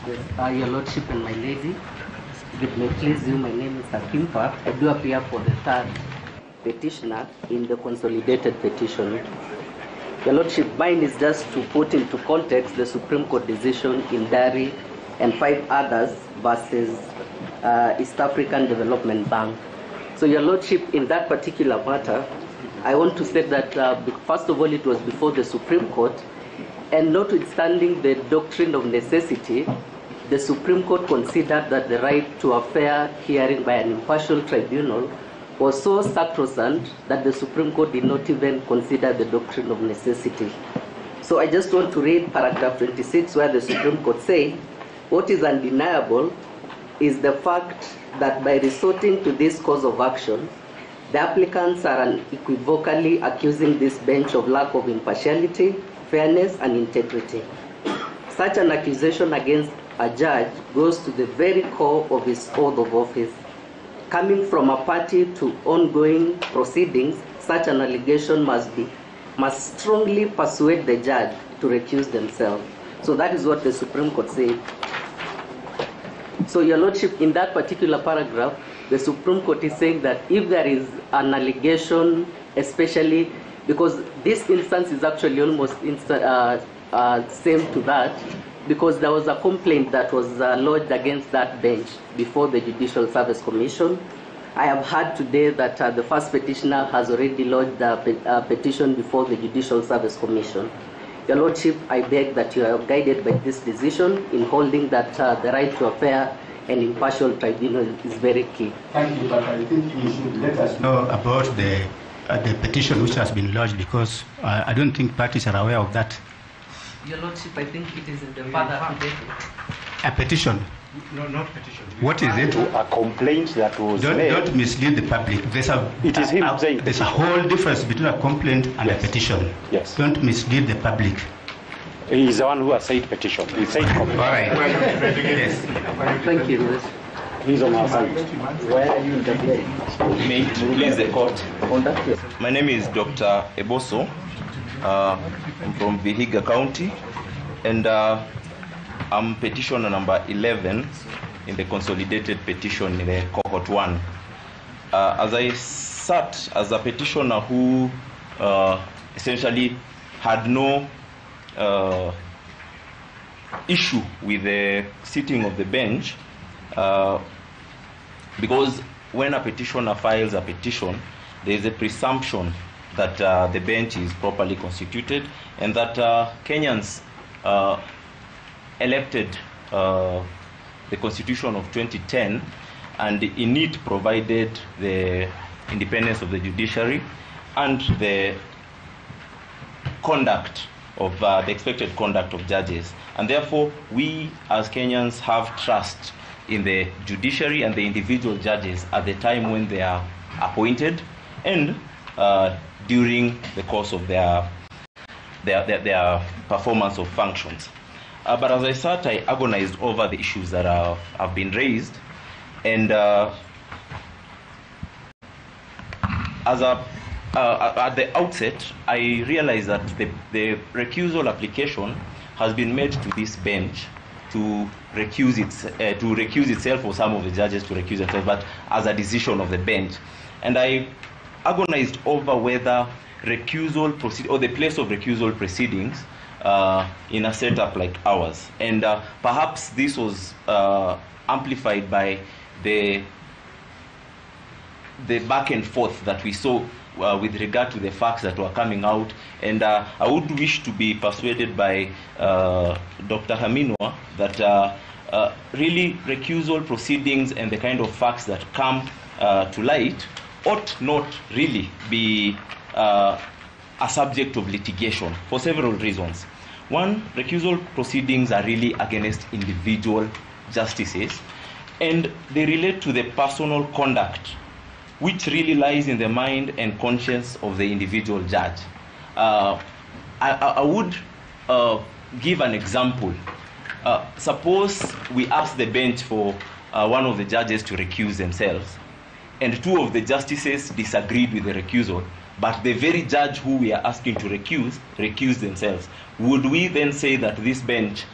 Yes, Your Lordship and my lady, if it may please you, my name is Akimpa. I do appear for the third petitioner in the consolidated petition. Your Lordship, mine is just to put into context the Supreme Court decision in Dari and 5 others versus East African Development Bank. So, Your Lordship, in that particular matter, I want to say that, first of all, it was before the Supreme Court, and notwithstanding the doctrine of necessity, the Supreme Court considered that the right to a fair hearing by an impartial tribunal was so sacrosanct that the Supreme Court did not even consider the doctrine of necessity. So I just want to read paragraph 26 where the Supreme Court says, what is undeniable is the fact that by resorting to this course of action, the applicants are unequivocally accusing this bench of lack of impartiality, fairness, and integrity. Such an accusation against a judge goes to the very core of his oath of office. Coming from a party to ongoing proceedings, such an allegation must strongly persuade the judge to recuse themselves. So that is what the Supreme Court said. So, Your Lordship, in that particular paragraph, the Supreme Court is saying that if there is an allegation, especially because this instance is actually almost same to that, because there was a complaint that was lodged against that bench before the Judicial Service Commission. I have heard today that the first petitioner has already lodged a petition before the Judicial Service Commission. Your Lordship, I beg that you are guided by this decision in holding that the right to a fair and impartial tribunal is very key. Thank you, but I think you should let us know about the petition which has been lodged, because I don't think parties are aware of that. Your Lordship, I think it is in the further a petition. No, not petition. What is it? A complaint that was made. Don't mislead the public. It is him saying there's a whole difference between a complaint and a petition. Yes. Don't mislead the public. He is the one who has said petition. He said complaint. All right. Yes. Thank you. He's on our side. Where are you interviewing? May it please the court. My name is Dr. Eboso. I'm from Vihiga County, and I'm petitioner number 11 in the consolidated petition in the cohort 1. As I sat as a petitioner who essentially had no issue with the sitting of the bench, because when a petitioner files a petition, there is a presumption that the bench is properly constituted, and that Kenyans elected the Constitution of 2010, and in it provided the independence of the judiciary and the conduct of the expected conduct of judges. And therefore, we as Kenyans have trust in the judiciary and the individual judges at the time when they are appointed and during the course of their performance of functions. But as I sat, I agonized over the issues that have been raised, and at the outset, I realized that the recusal application has been made to this bench to recuse itself, or some of the judges to recuse themselves, but as a decision of the bench. And I agonized over whether recusal proceed or the place of recusal proceedings in a setup like ours, and perhaps this was amplified by the back and forth that we saw with regard to the facts that were coming out. And I would wish to be persuaded by Dr. Haminwa that really recusal proceedings and the kind of facts that come to light ought not really be a subject of litigation for several reasons. One, recusal proceedings are really against individual justices, and they relate to the personal conduct which really lies in the mind and conscience of the individual judge. I would give an example. Suppose we ask the bench for one of the judges to recuse themselves, and 2 of the justices disagreed with the recusal, but the very judge who we are asking to recuse themselves. Would we then say that this bench